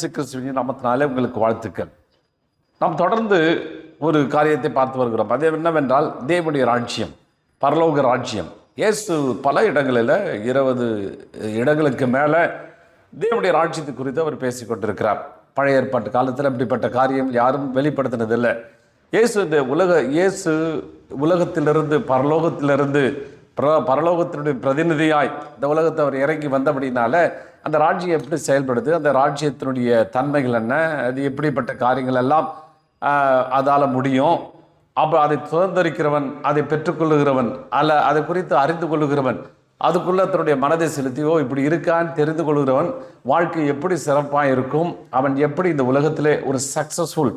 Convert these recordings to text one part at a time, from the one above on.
இயேசு கிறிஸ்துவின் நாமத்தினாலே உங்களுக்கு வாழ்த்துக்கள். நாம் தொடர்ந்து ஒரு காரியத்தை பார்த்து வருகிறோம். அது என்னவென்றால் தேவனுடைய ராஜ்யம், பரலோக ராஜ்யம். இயேசு பல இடங்களில் 20 இடங்களுக்கு மேலே தேவனுடைய ராஜ்யத்தை குறித்து அவர் பேசிக்கொண்டிருக்கிறார். பழைய ஏற்பாட்டு காலத்தில் இப்படிப்பட்ட காரியம் யாரும் வெளிப்படுத்தினதில்லை. இயேசு உலகத்திலிருந்து பரலோகத்தினுடைய பிரதிநிதியாய் இந்த உலகத்தை அவர் இறங்கி வந்தபடினால அந்த ராஜ்யம் எப்படி செயல்படுது, அந்த ராஜ்யத்தினுடைய தன்மைகள் என்ன, அது எப்படிப்பட்ட காரியங்கள் எல்லாம் அதால் முடியும், அப்போ அதை சுதந்திரிக்கிறவன், அதை பெற்றுக்கொள்ளுகிறவன் அல்ல அதை குறித்து அறிந்து கொள்ளுகிறவன், அதுக்குள்ளே தன்னுடைய மனதை செலுத்தியோ இப்படி இருக்கான்னு தெரிந்து கொள்கிறவன் வாழ்க்கை எப்படி சிறப்பாக இருக்கும், அவன் எப்படி இந்த உலகத்திலே ஒரு சக்சஸ்ஃபுல்,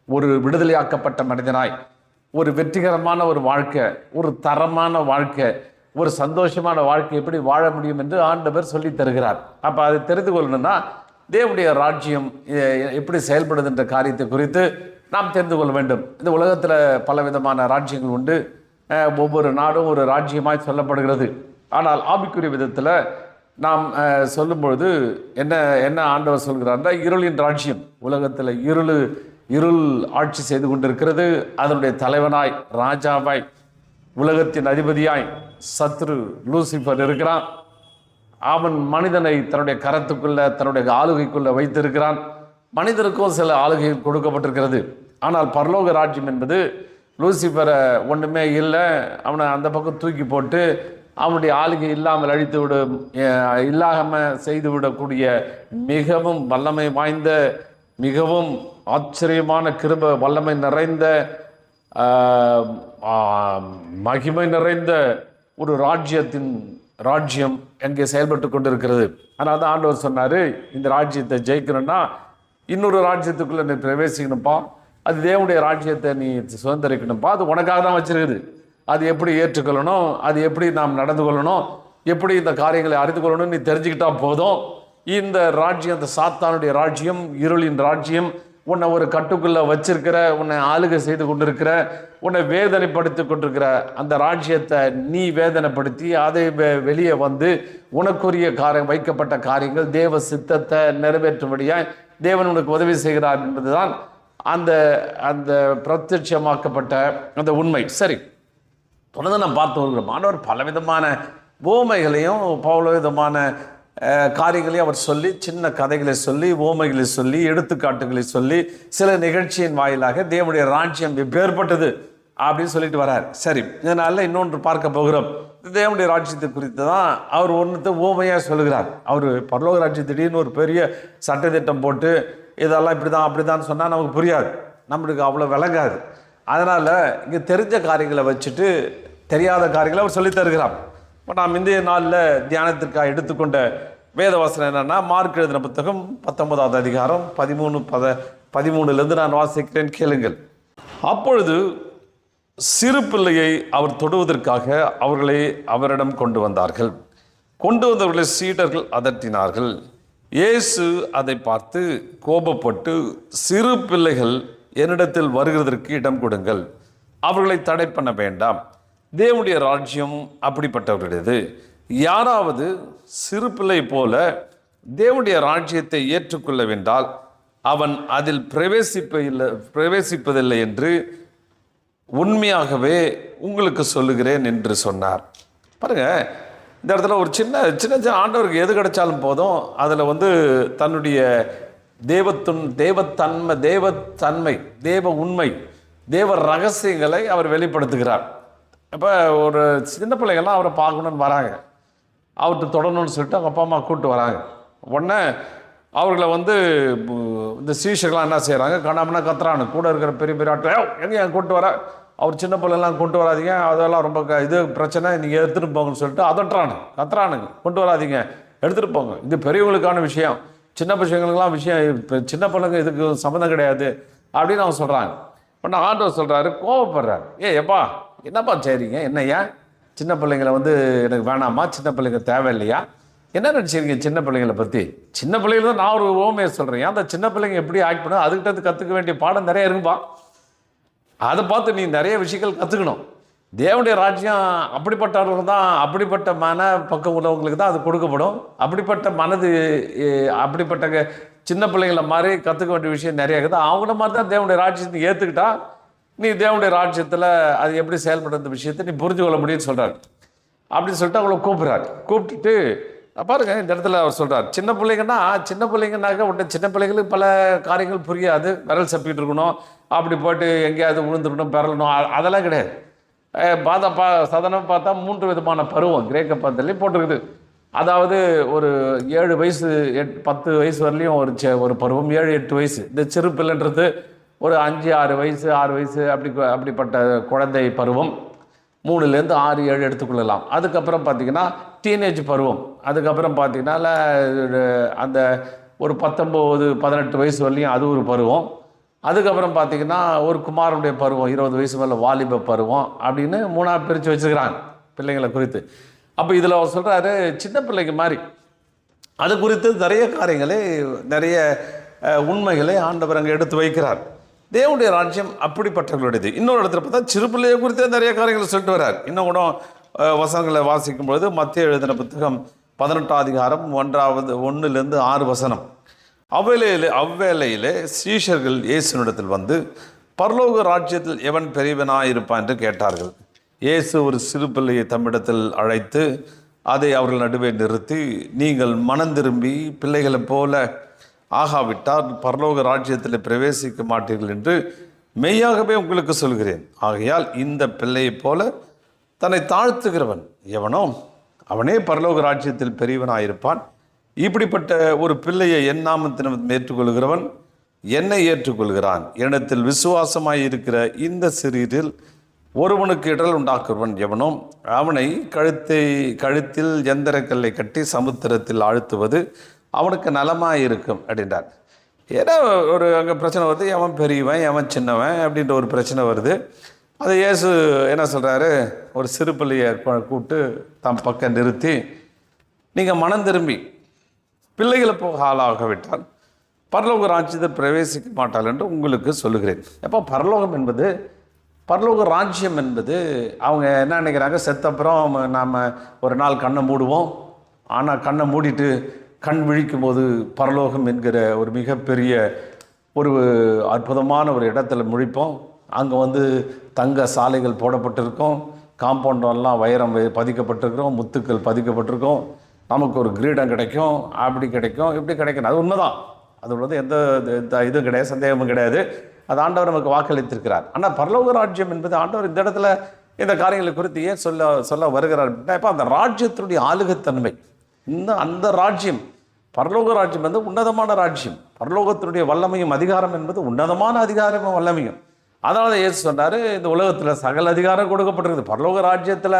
ஒரு விடுதலையாக்கப்பட்ட மனிதனாய், ஒரு வெற்றிகரமான ஒரு வாழ்க்கை, ஒரு தரமான வாழ்க்கை, ஒரு சந்தோஷமான வாழ்க்கை எப்படி வாழ முடியும் என்று ஆண்டவர் சொல்லி தருகிறார். அப்போ அதை தெரிந்து கொள்ளணும்னா தேவனுடைய ராஜ்யம் எப்படி செயல்படுது என்ற காரியத்தை குறித்து நாம் தெரிந்து கொள்ள வேண்டும். இந்த உலகத்தில் பலவிதமான ராஜ்யங்கள் உண்டு. ஒவ்வொரு நாடும் ஒரு ராஜ்யமாய் சொல்லப்படுகிறது. ஆனால் ஆவிக்குரிய விதத்தில் நாம் சொல்லும்பொழுது என்ன ஆண்டவர் சொல்கிறார்னா, இருளின் ராஜ்யம், உலகத்தில் இருள் ஆட்சி செய்து கொண்டிருக்கிறது. அதனுடைய தலைவனாய், ராஜாவாய், உலகத்தின் அதிபதியாய் சத்ரு லூசிஃபர் இருக்கிறான். அவன் மனிதனை தன்னுடைய கரத்துக்குள்ள, தன்னுடைய ஆளுகைக்குள்ள வைத்திருக்கிறான். மனிதனுக்கும் சில ஆளுகைகள் கொடுக்கப்பட்டிருக்கிறது. ஆனால் பரலோக ராஜ்யம் என்பது லூசிஃபரை ஒன்றுமே இல்லை, அவனை அந்த பக்கம் தூக்கி போட்டு அவனுடைய ஆளுகை இல்லாமல் இல்லாமல் செய்து விடக்கூடிய மிகவும் வல்லமை வாய்ந்த, மிகவும் ஆச்சரியமான கிருபை வல்லமை நிறைந்த, மகிமை நிறைந்த ஒரு ராஜ்யம் எங்கே செயல்பட்டு கொண்டிருக்கிறது. ஆனால் தான் ஆண்டவர் சொன்னார், இந்த ராஜ்யத்தை ஜெயிக்கணும்னா இன்னொரு ராஜ்யத்துக்குள்ளே நீ பிரவேசிக்கணும்ப்பா, அது தேவனுடைய ராஜ்யத்தை நீ சுதந்திரிக்கணும்ப்பா, அது உனக்காக தான் வச்சிருக்குது. அது எப்படி ஏற்றுக்கொள்ளணும், அது எப்படி நாம் நடந்து கொள்ளணும், எப்படி இந்த காரியங்களை அறிந்து கொள்ளணும் நீ தெரிஞ்சுக்கிட்டா போதும். இந்த ராஜ்யம், அந்த சாத்தானுடைய ராஜ்யம், இருளின் ராஜ்யம், உன்னை ஒரு கட்டுக்குள்ளே வச்சிருக்கிற, உன்னை ஆளுகை செய்து கொண்டிருக்கிற, உன்னை வேதனைப்படுத்தி கொண்டிருக்கிற அந்த ராஜ்யத்தை நீ வேதனைப்படுத்தி அதை வெளியே வந்து உனக்குரிய வைக்கப்பட்ட காரியங்கள் தேவ சித்தத்தை நிறைவேற்றும்படியாய் தேவன் உனக்கு உதவி செய்கிறார் என்பதுதான் அந்த பிரத்யட்சமாக்கப்பட்ட அந்த உண்மை. சரி, தொடர்ந்து நான் பார்த்து வருகிறோம். ஆண்டவர் பலவிதமான உவமைகளையும் பலவிதமான காரியங்களையும் அவர் சொல்லி, சின்ன கதைகளை சொல்லி, உவமைகளை சொல்லி, எடுத்துக்காட்டுகளை சொல்லி, சில நிகழ்ச்சியின் வாயிலாக தேவனுடைய ராஜ்யம் எப்பேற்பட்டது அப்படின்னு சொல்லிட்டு வரார். சரி, இதனால இன்னொன்று பார்க்க போகிறோம். தேவனுடைய ராஜ்யத்தை குறித்து தான் அவர் ஒன்றுத்தை உவமையாக சொல்லுகிறார். அவர் பரலோக ராஜ்யம் திடீர்னு ஒரு பெரிய சட்டத்திட்டம் போட்டு இதெல்லாம் இப்படி தான் அப்படி தான் சொன்னால் நமக்கு புரியாது, நம்மளுக்கு அவ்வளோ விளங்காது. அதனால் இங்கே தெரிஞ்ச காரியங்களை வச்சுட்டு தெரியாத காரியங்களை அவர் சொல்லி தருகிறார். இப்போ நாம் இந்திய நாளில் தியானத்திற்காக எடுத்துக்கொண்ட வேத வசனம் என்னென்னா, மார்க் எழுதின புத்தகம் 19வது அதிகாரம் 13 நான் வாசிக்கிறேன், கேளுங்கள். அப்பொழுது சிறு பிள்ளையை அவர் தொடுவதற்காக அவர்களை அவரிடம் கொண்டு வந்தார்கள். கொண்டு வந்தவர்களை சீடர்கள் அதட்டினார்கள். இயேசு அதை பார்த்து கோபப்பட்டு, சிறு பிள்ளைகள் என்னிடத்தில் வருகிறதற்கு இடம் கொடுங்கள், அவர்களை தடை பண்ண வேண்டாம், தேவனுடைய ராஜ்யம் அப்படிப்பட்டவர்களுடையது. யாராவது சிறு பிள்ளை போல தேவனுடைய ராஜ்யத்தை ஏற்றுக்கொள்ளவென்றால் அவன் அதில் பிரவேசிப்பதில்லை என்று உண்மையாகவே உங்களுக்கு சொல்லுகிறேன் என்று சொன்னார். பாருங்க, இந்த இடத்துல ஒரு சின்ன சின்ன ஆண்டவருக்கு எது கிடைச்சாலும் போதும், அதில் தன்னுடைய தேவத்தன்மை, தேவ உண்மை, தேவ ரகசியங்களை அவர் வெளிப்படுத்துகிறார். இப்போ ஒரு சின்ன பிள்ளைகள்லாம் அவரை பார்க்கணுன்னு வராங்க, அவர்கிட்ட தொடரணும்னு சொல்லிட்டு அவங்க அப்பா அம்மா கூப்பிட்டு வராங்க. உடனே அவர்களை இந்த சீஷர்கள்லாம் என்ன செய்கிறாங்க, காணாமனா கத்துறானு, கூட இருக்கிற பெரிய பெரிய ஆட்டோ எங்கே கூப்பிட்டு வர, அவர் சின்ன பிள்ளைலாம் கொண்டு வராதிங்க, அதெல்லாம் ரொம்ப இது பிரச்சனை, நீங்கள் எடுத்துகிட்டு போங்கன்னு சொல்லிட்டு கத்துறானுங்க, கொண்டு வராதிங்க, எடுத்துகிட்டு போங்க, இது பெரியவங்களுக்கான விஷயம், சின்ன பசங்களுக்கெல்லாம் விஷயம், இப்போ சின்ன பிள்ளைங்க இதுக்கு சம்மந்தம் கிடையாது அப்படின்னு அவங்க சொல்கிறாங்க. உடனே ஆண்டவர் சொல்கிறாரு, கோவப்படுறாரு, எப்பா என்னப்பா செய்கிறீங்க, என்னையா சின்ன பிள்ளைங்களை எனக்கு வேணாமா, சின்ன பிள்ளைங்க தேவையில்லையா, என்ன நினச்சிருக்கீங்க சின்ன பிள்ளைங்களை பற்றி? சின்ன பிள்ளைகள் தான் நான் ஒரு ஓமையை சொல்கிறேன், அந்த சின்ன பிள்ளைங்க எப்படி ஆக்ட் பண்ணும், அதுக்கிட்ட கற்றுக்க வேண்டிய பாடம் நிறைய இருக்குப்பா, அதை பார்த்து நீ நிறைய விஷயங்கள் கற்றுக்கணும். தேவனுடைய ராஜ்யம் அப்படிப்பட்டவர்களுக்கு தான், அப்படிப்பட்ட மன பக்கம் உள்ளவங்களுக்கு தான் அது கொடுக்கப்படும். அப்படிப்பட்ட மனது, அப்படிப்பட்ட சின்ன பிள்ளைங்கள மாதிரி கற்றுக்க வேண்டிய விஷயம் நிறைய இருக்குது. அவங்கள மாதிரி தான் தேவனுடைய ராஜ்யத்தை ஏற்றுக்கிட்டா நீ தேவனுடைய ராஜ்யத்தில் அது எப்படி செயல்படுற விஷயத்தை நீ புரிஞ்சு கொள்ள முடியும்னு சொல்கிறார். அப்படின்னு சொல்லிட்டு அவங்கள கூப்பிட்டுட்டு பாருங்க இந்த இடத்துல அவர் சொல்கிறார், சின்ன பிள்ளைங்கன்னாக்க உடனே சின்ன பிள்ளைங்களுக்கு பல காரியங்கள் புரியாது. விரல் சப்பிட்டு இருக்கணும், அப்படி போய்ட்டு எங்கேயாவது விழுந்துருக்கணும், பெறலணும், அதெல்லாம் கிடையாது. சாதாரணமாக பார்த்தா 3 விதமான பருவம் கிரேக்க பதத்திலே போட்டிருக்குது. அதாவது ஒரு 7 வயசு 10 வயசு வரலையும் ஒரு பருவம், 7-8 வயசு. இந்த சிறு பிள்ளைன்றது ஒரு 5-6 வயசு 6 வயசு அப்படிப்பட்ட குழந்தை பருவம். 3லேருந்து 6-7 எடுத்துக்கொள்ளலாம். அதுக்கப்புறம் பார்த்திங்கன்னா டீனேஜ் பருவம். அதுக்கப்புறம் பார்த்திங்கன்னா அந்த ஒரு 19-18 வயசு வரலையும் அது ஒரு பருவம். அதுக்கப்புறம் பார்த்திங்கன்னா ஒரு குமாரனுடைய பருவம், 20 வயசு மேலே வாலிப பருவம் அப்படின்னு 3ஆக பிரித்து வச்சுருக்கிறாங்க பிள்ளைங்களை குறித்து. அப்போ இதில் அவர் சொல்கிறாரு சின்ன பிள்ளைங்க மாதிரி அது குறித்து நிறைய காரியங்களை நிறைய உண்மைகளை ஆண்டவர் அங்கே எடுத்து வைக்கிறார். தேவனுடைய ராஜ்யம் அப்படிப்பட்டவர்களுடையது. இன்னொரு இடத்துல பார்த்தா சிறு பிள்ளையை குறித்து நிறைய காரியங்களை சொல்லிட்டு வர்றார். இன்னும் கூட வசனங்களை வாசிக்கும் பொழுது மத்திய எழுதின புத்தகம் 18ஆம் அதிகாரம் 1-6 வசனம். அவ்வேளையிலே சீஷர்கள் இயேசுனிடத்தில் வந்து பரலோக ராஜ்யத்தில் எவன் பெரியவனாயிருப்பான் என்று கேட்டார்கள். இயேசு ஒரு சிறு பிள்ளையை தம்மிடத்தில் அழைத்து அதை அவர்கள் நடுவே நிறுத்தி, நீங்கள் மனம் திரும்பி பிள்ளைகளைப் போல ஆகாவிட்டால் பரலோக ராஜ்யத்தில் பிரவேசிக்க மாட்டீர்கள் என்று மெய்யாகவே உங்களுக்கு சொல்கிறேன். ஆகையால் இந்த பிள்ளையைப் போல தன்னை தாழ்த்துகிறவன் எவனோ அவனே பரலோக ராஜ்யத்தில் பெரியவனாயிருப்பான். இப்படிப்பட்ட ஒரு பிள்ளையை என் நாமத்தினம் ஏற்றுக்கொள்கிறவன் என்னை ஏற்றுக்கொள்கிறான். என்னிடத்தில் விசுவாசமாய் இருக்கிற இந்த சிறியரில் ஒருவனுக்கு இடல் உண்டாக்குவன் எவனோ அவனை கழுத்தில் எந்திரக்கல்லை கட்டி சமுத்திரத்தில் ஆழ்த்துவது அவனுக்கு நலமாக இருக்கும் அப்படின்றார். ஏன்னா ஒரு அங்கே பிரச்சனை வருது, எவன் பெரியவன் எவன் சின்னவன் அப்படின்ற ஒரு பிரச்சனை வருது. அது இயேசு என்ன சொல்கிறாரு, ஒரு சிறு பிள்ளையை கூப்பிட்டு தம் பக்கம் நிறுத்தி, நீங்கள் மனம் திரும்பி பிள்ளைகளை போக ஆளாகவிட்டால் பரலோக ராஜ்யத்தை பிரவேசிக்க மாட்டாள் என்று உங்களுக்கு சொல்லுகிறேன். எப்போ பரலோக ராஜ்யம் என்பது அவங்க என்ன நினைக்கிறாங்க, செத்தப்புறம் நாம் ஒரு நாள் கண்ணை மூடுவோம். ஆனால் கண்ணை மூடிட்டு கண் விழிக்கும் போது பரலோகம் என்கிற ஒரு மிகப்பெரிய ஒரு அற்புதமான ஒரு இடத்துல முழிப்போம். அங்கே தங்க சாலைகள் போடப்பட்டிருக்கோம், காம்பவுண்டெல்லாம் வைரம் பதிக்கப்பட்டிருக்கிறோம், முத்துக்கள் பதிக்கப்பட்டிருக்கோம், நமக்கு ஒரு கிரீடம் கிடைக்கும், அப்படி கிடைக்கும், இப்படி கிடைக்கும். அது உண்மைதான். அது எந்த இதுவும் கிடையாது, சந்தேகமும் கிடையாது. அது ஆண்டவர் நமக்கு வாக்களித்திருக்கிறார். ஆனால் பரலோக ராஜ்யம் என்பது ஆண்டவர் இந்த இடத்துல இந்த காரியங்களை குறித்து ஏன் சொல்ல வருகிறார் அப்படின்னா, இப்போ அந்த ராஜ்யத்தினுடைய ஆளுகத்தன்மை, அந்த ராஜ்யம் பரலோக ராஜ்யம் உன்னதமான ராஜ்யம். பரலோகத்தினுடைய வல்லமையும் அதிகாரம் என்பது உன்னதமான அதிகாரமும் வல்லமையும். அதனால தான் இயேசு சொன்னார், இந்த உலகத்தில் சகல அதிகாரம் கொடுக்கப்பட்டிருக்குது, பரலோக ராஜ்யத்தில்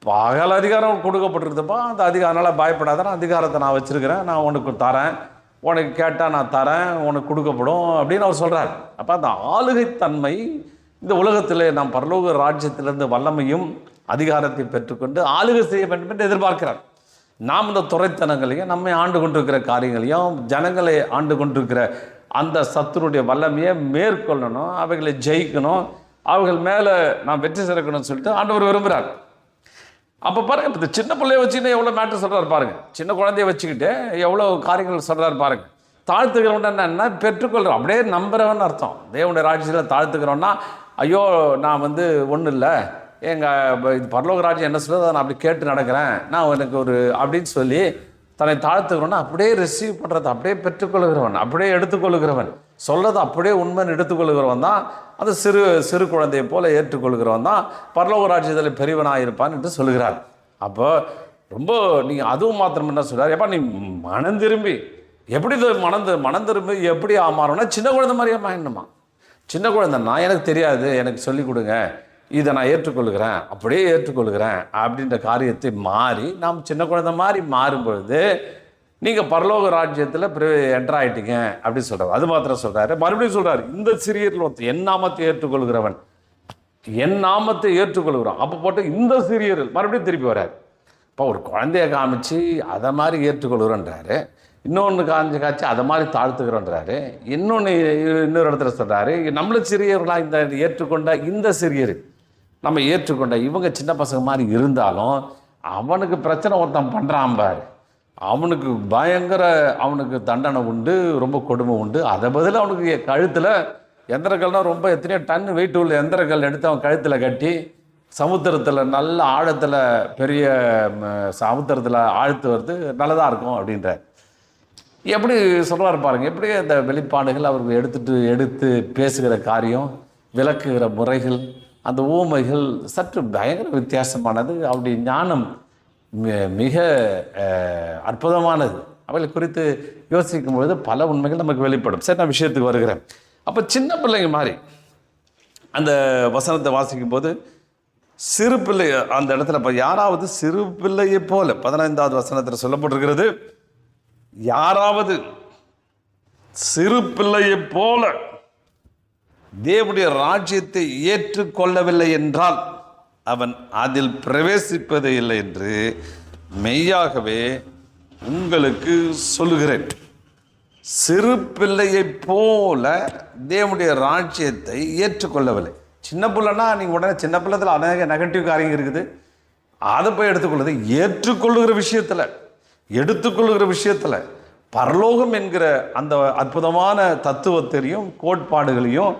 பகல் அதிகாரம் கொடுக்கப்பட்டிருக்குதுப்பா. அந்த அதிகாரனால் பயப்படாத, நான் அதிகாரத்தை நான் வச்சுருக்கிறேன், நான் உனக்கு தரேன், உனக்கு கேட்டால் நான் தரேன், உனக்கு கொடுக்கப்படும் அப்படின்னு அவர் சொல்கிறார். அப்போ அந்த ஆளுகைத்தன்மை இந்த உலகத்தில் நாம் பரலோக ராஜ்யத்திலிருந்து வல்லமையும் அதிகாரத்தை பெற்றுக்கொண்டு ஆளுகை செய்ய வேண்டும் என்று எதிர்பார்க்கிறார். நாம் இந்த துறைத்தனங்களையும் நம்மை ஆண்டு கொண்டிருக்கிற காரியங்களையும் ஜனங்களை ஆண்டு கொண்டிருக்கிற அந்த சத்துருடைய வல்லமையை மேற்கொள்ளணும், அவைகளை ஜெயிக்கணும், அவர்கள் மேலே நாம் வெற்றி சிறக்கணும்னு சொல்லிட்டு ஆண்டவர் விரும்புகிறார். அப்போ பாருங்கள், இப்போ சின்ன பிள்ளைய வச்சுக்கிட்டு எவ்வளோ மேட்ரு சொல்கிறார் பாருங்கள். சின்ன குழந்தைய வச்சுக்கிட்டு எவ்வளோ காரியங்கள் சொல்கிறார் பாருங்கள். தாழ்த்துக்கிறவன் என்னன்னா பெற்றுக்கொள்கிறோம், அப்படியே நம்புறவன் அர்த்தம். தேவனுடைய ராஜ்யத்தில் தாழ்த்துக்கிறோன்னா, ஐயோ நான் ஒன்றும் இல்லை, எங்கள் இது பரலோக ராஜ்யம் என்ன சொல்லுது அதை நான் அப்படி கேட்டு நடக்கிறேன், நான் எனக்கு ஒரு அப்படின்னு சொல்லி தன்னை தாழ்த்துக்கிறோன்னா அப்படியே ரிசீவ் பண்ணுறது, அப்படியே பெற்றுக்கொள்கிறவன், அப்படியே எடுத்துக்கொள்கிறவன், சொல்கிறது அப்படியே உண்மைன்னு எடுத்துக்கொள்கிறவன் தான் அது சிறு குழந்தையை போல ஏற்றுக்கொள்கிறவன் தான் பரலோக ராஜ்யத்தில் பெரியவனாக இருப்பான் என்று சொல்கிறார். அப்போ ரொம்ப நீங்கள் அதுவும் மாத்திரம் என்ன சொல்கிறார், எப்போ நீ மனம் திரும்பி எப்படி மனம் திரும்பி எப்படி மாறணும்னா சின்ன குழந்தை மாதிரியே மாறிடணுமா. சின்ன குழந்தைன்னா எனக்கு தெரியாது, எனக்கு சொல்லிக் கொடுங்க, இதை நான் ஏற்றுக்கொள்கிறேன், அப்படியே ஏற்றுக்கொள்கிறேன் அப்படின்ற காரியத்தை மாறி நாம் சின்ன குழந்தை மாதிரி மாறும் பொழுது நீங்கள் பரலோக ராஜ்யத்தில் என்டர் ஆகிட்டீங்க அப்படின்னு சொல்கிறார். அது மாத்திரம் சொல்கிறாரு. மறுபடியும் சொல்கிறார், இந்த சிறியரில் ஒருத்தர் என் நாமத்தை ஏற்றுக்கொள்கிறவன், என் நாமத்தை ஏற்றுக்கொள்கிறான். அப்போ போட்டு இந்த சிறியரில் மறுபடியும் திருப்பி வர்றார். இப்போ ஒரு குழந்தைய காமிச்சு அதை மாதிரி ஏற்றுக்கொள்கிறோன்றாரு, இன்னொன்று காய்ச்சி அதை மாதிரி தாழ்த்துக்கிறோன்றாரு, இன்னொரு இடத்துல சொல்கிறாரு, நம்மள சிறியர்களாக இந்த ஏற்றுக்கொண்ட இந்த சிறியர் நம்ம ஏற்றுக்கொண்ட இவங்க சின்ன பசங்க மாதிரி இருந்தாலும் அவனுக்கு பிரச்சனை ஒருத்தன் பண்ணுறான் பாரு, அவனுக்கு பயங்கர அவனுக்கு தண்டனை உண்டு, ரொம்ப கொடுமை உண்டு. அதை பதில் அவனுக்கு கழுத்தில் எந்திரக்கல்னால் ரொம்ப எத்தனையோ டன் வெயிட் உள்ள எந்திரக்கல் எடுத்து அவன் கழுத்தில் கட்டி சமுத்திரத்தில் நல்ல ஆழத்தில் பெரிய சமுத்திரத்தில் ஆழ்த்து வருது நல்லதாக இருக்கும் அப்படின்ற எப்படி சொல்கிறார் பாருங்கள். எப்படி அந்த வெளிப்பாடுகள் அவருக்கு எடுத்து பேசுகிற காரியம், விளக்குகிற முறைகள், அந்த ஊமைகள் சற்று பயங்கர வித்தியாசமானது. அவருடைய ஞானம் மிக அற்புதமானது. அவைகளை குறித்து யோசிக்கும் பொழுது பல உண்மைகள் நமக்கு வெளிப்படும். சரி, நான் விஷயத்துக்கு வருகிறேன். அப்போ சின்ன பிள்ளைங்க மாதிரி அந்த வசனத்தை வாசிக்கும் போது சிறு பிள்ளை அந்த இடத்துல இப்போ யாராவது சிறு பிள்ளையை போல 15வது வசனத்தில் சொல்லப்பட்டிருக்கிறது, யாராவது சிறு பிள்ளையை போல தேவனுடைய ராஜ்யத்தை ஏற்றுக்கொள்ளவில்லை என்றால் அவன் அதில் பிரவேசிப்பதே இல்லை என்று மெய்யாகவே உங்களுக்கு சொல்லுகிறேன். சிறு பிள்ளையை போல தேவனுடைய ராஜ்யத்தை ஏற்றுக்கொள்ளவில்லை. சின்ன பிள்ளைன்னா நீங்கள் உடனே சின்ன பிள்ளைத்தில் அநேக நெகட்டிவ் காரியங்கள் இருக்குது, அதை போய் எடுத்துக்கொள்ளுது. எடுத்துக்கொள்ளுகிற விஷயத்தில் பரலோகம் என்கிற அந்த அற்புதமான தத்துவத்தையும் கோட்பாடுகளையும்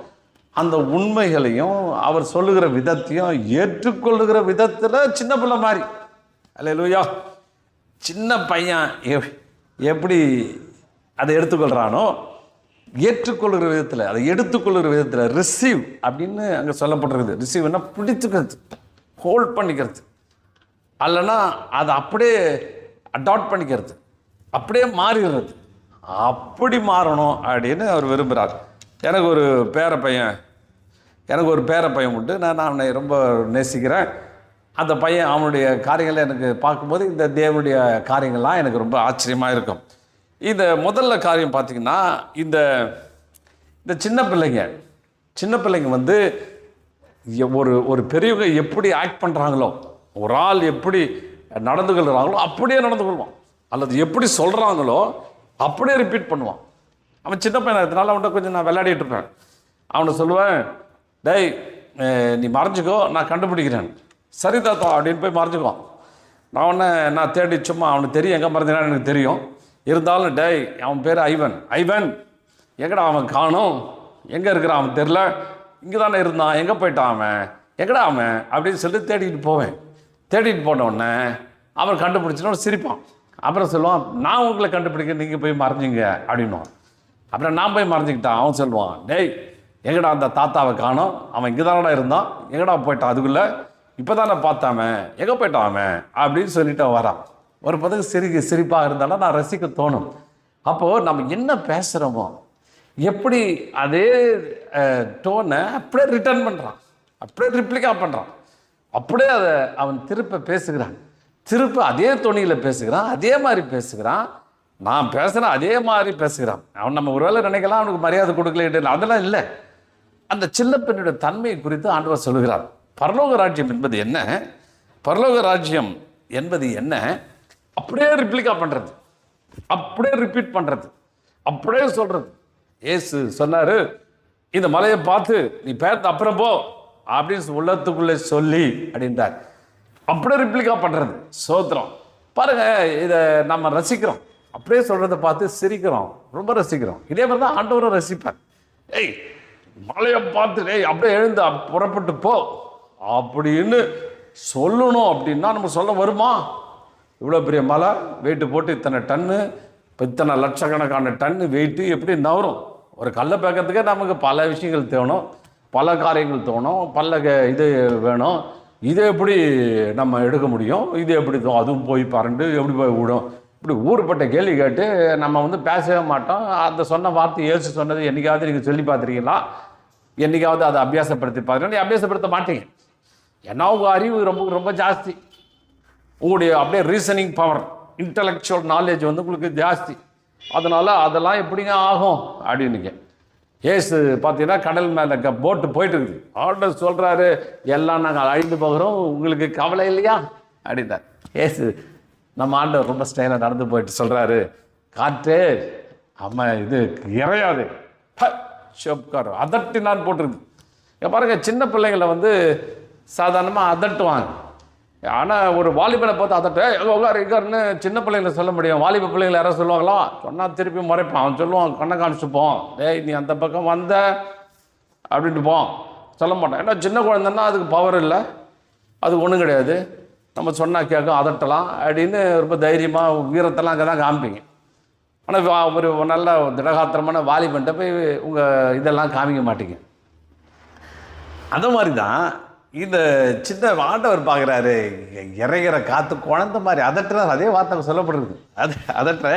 அந்த உண்மைகளையும் அவர் சொல்லுகிற விதத்தையும் ஏற்றுக்கொள்ளுகிற விதத்தில் சின்ன பிள்ளை மாதிரி. அல்லேலூயா. சின்ன பையன் எப்படி அதை எடுத்துக்கொள்கிறானோ ஏற்றுக்கொள்கிற விதத்தில், அதை எடுத்துக்கொள்கிற விதத்தில் ரிசீவ் அப்படின்னு அங்கே சொல்லப்பட்டிருக்குது. ரிசீவ்னா பிடித்துக்கிறது, ஹோல்ட் பண்ணிக்கிறது, அல்லனா அதை அப்படியே அடாப்ட் பண்ணிக்கிறது, அப்படியே மாறிடுறது. அப்படி மாறணும் அப்படின்னு அவர் விரும்புகிறார். எனக்கு ஒரு பேர பையன் உண்டு. நான் அவனை ரொம்ப நேசிக்கிறேன். அந்த பையன் அவனுடைய காரியங்களை எனக்கு பார்க்கும்போது இந்த தேவனுடைய காரியங்கள்லாம் எனக்கு ரொம்ப ஆச்சரியமாக இருக்கும். இந்த முதல்ல காரியம் பார்த்திங்கன்னா, இந்த சின்ன பிள்ளைங்க வந்து ஒரு பெரியவங்க எப்படி ஆக்ட் பண்ணுறாங்களோ, ஒரு ஆள் எப்படி நடந்து கொள்கிறாங்களோ அப்படியே நடந்து கொள்வான், அல்லது எப்படி சொல்கிறாங்களோ அப்படியே ரிப்பீட் பண்ணுவான். அவன் சின்ன பையன் இருக்கிறதுனால அவன்கிட்ட கொஞ்சம் நான் விளையாடிட்டு இருப்பேன். அவனை சொல்லுவேன், டேய் நீ மறைஞ்சிக்கோ, நான் கண்டுபிடிக்கிறேன். சரி தாத்தா அப்படின்னு போய் மறைஞ்சிக்குவான். நான் தேடி சும்மா அவனுக்கு தெரியும் எங்கே மறைஞ்சினான்னு எனக்கு தெரியும். இருந்தாலும் டேய் அவன் பேர் ஐவன் எங்கடா அவன் காணும், எங்கே இருக்கிறான் அவன் தெரில, இங்கே தானே இருந்தான், எங்கே போயிட்டான் அவன், எங்கடா அவன் அப்படின்னு சொல்லிட்டு தேடிட்டு போனவுடனே அவன் கண்டுபிடிச்சினோட சிரிப்பான். அப்புறம் சொல்லுவான், நான் உங்களை கண்டுபிடிக்க நீங்கள் போய் மறைஞ்சிங்க அப்படின்வான். அப்புறம் நான் போய் மறைஞ்சிக்கிட்டான். அவன் சொல்லுவான், டேய் எங்கடா அந்த தாத்தாவை காணோம், அவன் இங்கே தானடா இருந்தான், எங்கடா போயிட்டான், அதுக்குள்ளே இப்போ தானே பார்த்தாமன், எங்கே போயிட்டான் அவன் அப்படின்னு சொல்லிட்டு வரான். ஒரு பதக்கு சிரிப்பாக இருந்தாலும் நான் ரசிக்க தோணும். அப்போது நம்ம என்ன பேசுகிறோமோ எப்படி அதே டோனை அப்படியே ரிட்டர்ன் பண்ணுறான், அப்படியே ரிப்ளிகா பண்ணுறான், அப்படியே அதை அவன் திருப்ப அதே தொனியில் பேசுகிறான், அதே மாதிரி பேசுகிறான். நான் பேசுகிறேன் அதே மாதிரி பேசுகிறான். அவன் நம்ம ஒருவேளை நினைக்கலாம் அவனுக்கு மரியாதை கொடுக்கல, அதெல்லாம் இல்லை. அந்த சின்ன பெண்ணுடைய தன்மையை குறித்து ஆண்டவர் சொல்லுகிறார். பரலோக ராஜ்யம் என்பது என்ன, பரலோக ராஜ்யம் என்பது என்ன, அப்படியே ரிப்ளிகா பண்ணுறது, அப்படியே ரிப்பீட் பண்ணுறது, அப்படியே சொல்கிறது. இயேசு சொன்னார், இந்த மலையை பார்த்து நீ பேர்த்து அப்புறம் போ அப்படின்னு உள்ளத்துக்குள்ளே சொல்லி அப்படின்றார். அப்படியே ரிப்ளிகா பண்ணுறது. சோத்திரம் பாருங்க, இதை நம்ம ரசிக்கிறோம், அப்படியே சொல்கிறத பார்த்து சிரிக்கிறோம், ரொம்ப ரசிக்கிறோம். இதே மாதிரி தான் ஆண்டவரும் ரசிப்பார். ஏய் மலையை பார்த்து அப்படியே எழுந்து புறப்பட்டு போ அப்படின்னு சொல்லணும் அப்படின்னா நம்ம சொல்ல வருமா? இவ்வளோ பெரிய மலை வெயிட்டு போட்டு இத்தனை டன்னு, இத்தனை லட்சக்கணக்கான டன்னு வெயிட்டு எப்படி நவரும்? ஒரு கல்லை பேக்கிறதுக்கே நமக்கு பல விஷயங்கள் தேவணும், பல காரியங்கள் தோணும், இது வேணும். இதை எப்படி நம்ம எடுக்க முடியும், இது எப்படி அதுவும் போய் பறண்டு எப்படி போய் விடும், இப்படி ஊருப்பட்ட கேள்வி கேட்டு நம்ம பேசவே மாட்டோம். அந்த சொன்ன வார்த்தை இயேசு சொன்னது என்றைக்காவது நீங்கள் சொல்லி பார்த்துருக்கீங்களா? என்றைக்காவது அதை அபியாசப்படுத்தி பார்த்துருக்கீங்க? அபியாசப்படுத்த மாட்டீங்க. ஏன்னா உங்கள் அறிவு ரொம்ப ரொம்ப ஜாஸ்தி, உங்களுடைய அப்படியே ரீசனிங் பவர், இன்டலெக்சுவல் நாலேஜ் உங்களுக்கு ஜாஸ்தி. அதனால் அதெல்லாம் எப்படிங்க ஆகும் அப்படின்னுங்க. ஏசு பார்த்தீங்கன்னா கடல் மேலே போட்டு போயிட்டு இருக்குது. ஆர்டர் சொல்கிறாரு, எல்லாம் நாங்கள் அழிந்து போகிறோம், உங்களுக்கு கவலை இல்லையா அப்படின்றார் ஏசு. நம்ம ஆண்டவர் ரொம்ப ஸ்டைலாக நடந்து போயிட்டு சொல்கிறாரு, காற்று இது இறையாது ஷோப்கார் அதட்டி நான் போட்டிருக்கு. பாருங்கள், சின்ன பிள்ளைங்களை சாதாரணமாக அதட்டுவாங்க. ஆனால் ஒரு வாலிபனை பார்த்து அதட்ட உட்காரு இருக்காருன்னு சின்ன பிள்ளைங்களை சொல்ல முடியும். வாலிப பிள்ளைங்களை யாராவது சொல்லுவாங்களா? சொன்னால் திருப்பி முறைப்பான். அவன் சொல்லுவான், கண்ணை காமிச்சுப்போம், டேய் நீ அந்த பக்கம் வந்த அப்படின்ட்டு போம். சொல்ல மாட்டான். ஏன்னா சின்ன குழந்தைன்னா அதுக்கு பவர் இல்லை, அது ஒன்றும் கிடையாது, நம்ம சொன்னால் கேட்கும், அதட்டலாம் அப்படின்னு ரொம்ப தைரியமாக வீரத்தெல்லாம் அங்கே தான் காமிப்பீங்க. ஆனால் ஒரு நல்ல திடகாத்திரமான வாலிபன்ட்ட போய் உங்கள் இதெல்லாம் காமிக்க மாட்டீங்க. அந்த மாதிரி தான் இந்த சின்ன ஆண்டவர் பார்க்குறாரு, இறைகிற காற்று குழந்த மாதிரி அதட்டுறாரு. அதே வார்த்தை சொல்லப்படுறது, அது அதட்டுற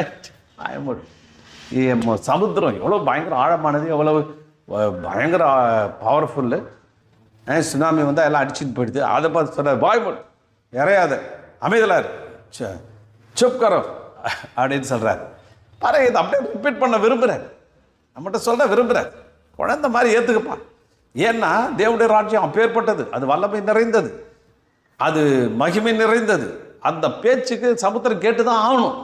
சமுத்திரம் எவ்வளோ பயங்கர ஆழமானது, எவ்வளவு பயங்கர பவர்ஃபுல்லு. சுனாமி வந்தால் எல்லாம் அடிச்சுட்டு போயிடுது. அதை பார்த்து சொல்கிறார், பாய்மோட் இறையாத, அமைதலார், சுப்கரம் அப்படின்னு சொல்கிறார். பாரு, இதை அப்படியே ரிப்பீட் பண்ண விரும்புகிறார், நம்மகிட்ட சொல்ல விரும்புகிறார். குழந்த மாதிரி ஏற்றுக்கப்பா. ஏன்னா தேவனுடைய ராஜ்யம் அப்பேற்பட்டது, அது வல்லமை நிறைந்தது, அது மகிமை நிறைந்தது. அந்த பேச்சுக்கு சமுத்திரம் கேட்டு தான் ஆகணும்,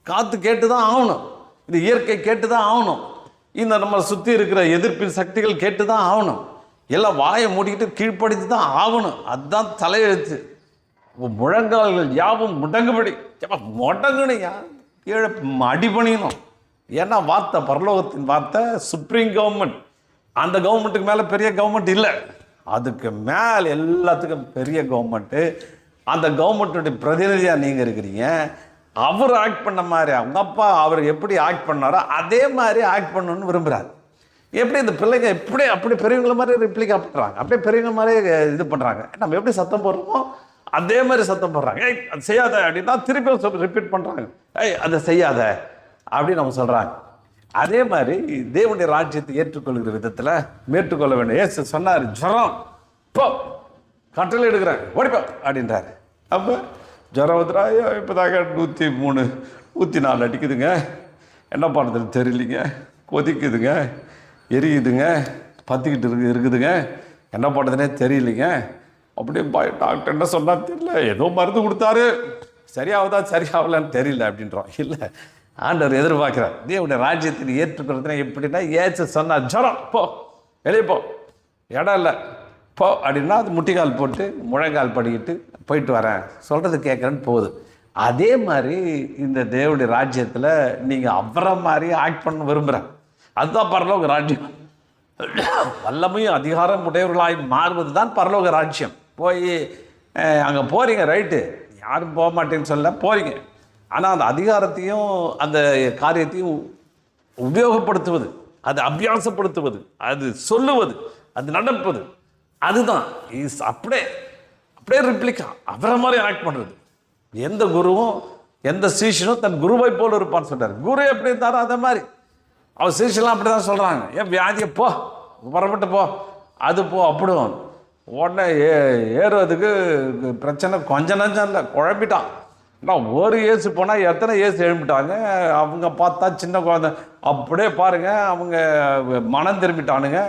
காற்று கேட்டு தான் ஆகணும், இது இயற்கை கேட்டு தான் ஆகணும், இந்த நம்ம சுற்றி இருக்கிற எதிர்ப்பின் சக்திகள் கேட்டு தான் ஆகணும், எல்லாம் வாயை மூடிக்கிட்டு கீழ்ப்படுத்தி தான் ஆகணும். அதுதான் தலையெழுத்து. முழங்கால்கள் யாவும் முடங்குபடி முடங்கணையா கீழே அடிபணியணும். ஏன்னா வார்த்தை பரலோகத்தின் வார்த்தை, சுப்ரீம் கவர்மெண்ட். அந்த கவர்மெண்ட்டுக்கு மேலே பெரிய கவர்மெண்ட் இல்லை, அதுக்கு மேலே எல்லாத்துக்கும் பெரிய கவர்மெண்ட்டு. அந்த கவர்மெண்ட்டுடைய பிரதிநிதியாக நீங்கள் இருக்கிறீங்க. அவர் ஆக்ட் பண்ண மாதிரி அவங்க அப்பா அவர் எப்படி ஆக்ட் பண்ணாரோ அதே மாதிரி ஆக்ட் பண்ணணும்னு விரும்புகிறார். எப்படி இந்த பிள்ளைங்க எப்படி அப்படி பெரியவங்கள மாதிரி ரிப்ளிகா பண்ணுறாங்க, அப்படியே பெரியவங்க மாதிரி இது பண்ணுறாங்க. நம்ம எப்படி சத்தம் போடுறோமோ அதே மாதிரி சத்தம் போடுறாங்க. ஏய் அது செய்யாத அப்படின்னா திருப்பி ரிப்பீட் பண்ணுறாங்க, ஏய் அதை செய்யாத அப்படின்னு நம்ம சொல்கிறாங்க. அதே மாதிரி தேவனுடைய ராஜ்யத்தை ஏற்றுக்கொள்கிற விதத்தில் மேற்கொள்ள வேண்டும். ஏசு சொன்னார், ஜுரம் போ, கட்டளை எடுக்கிறேன் ஓடிப்போ அப்படின்றாரு. அப்போ ஜுரம் வந்துடா, இப்போதாங்க 103 104 அடிக்குதுங்க, என்ன பண்ணுறதுன்னு தெரியலிங்க, கொதிக்குதுங்க, எரியுதுங்க, பற்றிக்கிட்டு இருக்குதுங்க, என்ன பண்ணுறதுனே தெரியலிங்க அப்படியே டாக்டர் என்ன சொன்னான்னு தெரியல, ஏதோ மருந்து கொடுத்தாரு, சரியாகுதா சரியாகலான்னு தெரியல அப்படின்றோம். இல்லை, ஆண்டவர் எதிர்பார்க்கிறார். தேவனுடைய ராஜ்யத்தில் ஏற்றுக்கிறதுனா எப்படின்னா, ஏசு சொன்னார் ஜுரம் போ, வெளியே போ, இடம் இல்லை போ அப்படின்னா அது முட்டிக்கால் போட்டு முழங்கால் படிக்கிட்டு போயிட்டு வரேன், சொல்கிறது கேட்குறேன்னு போகுது. அதே மாதிரி இந்த தேவனுடைய ராஜ்யத்தில் நீங்கள் அவரை மாதிரி ஆக்ட் பண்ண விரும்புகிறேன். அதுதான் பரலோக ராஜ்யம். வல்லமையும் அதிகாரம் உடையவர்களாய் மாறுவது தான் பரலோக ராஜ்யம். போய் அங்கே போகிறீங்க, ரைட்டு, யாரும் போக மாட்டேன்னு சொல்ல போகிறீங்க, ஆனால் அந்த அதிகாரத்தையும் அந்த காரியத்தையும் உபயோகப்படுத்துவது, அது அபியாசப்படுத்துவது, அது சொல்லுவது, அது நடப்பது, அதுதான் அப்படியே அப்படியே ரிப்ளிகா அவரை மாதிரி ஆக்ட் பண்ணுறது. எந்த குருவும் எந்த சீஷனும் தன் குருவை போல் இருப்பான்னு சொல்கிறார். குரு எப்படி இருந்தாரோ அதை மாதிரி அவர் சீஷன்லாம் அப்படி தான் சொல்கிறாங்க. ஏன் வியாதியை போ, புறப்பட்டு போ, அது போ, அப்படிவும் உடனே ஏறுவதுக்கு பிரச்சனை கொஞ்சம் நஞ்சம் இல்லை, குழப்பிட்டான். ஒரு ஏசு போனால் எத்தனை ஏசு எழுப்பிட்டாங்க. அவங்க பார்த்தா சின்ன குழந்தை அப்படியே பாருங்கள், அவங்க மனம் திரும்பிட்டானுங்க.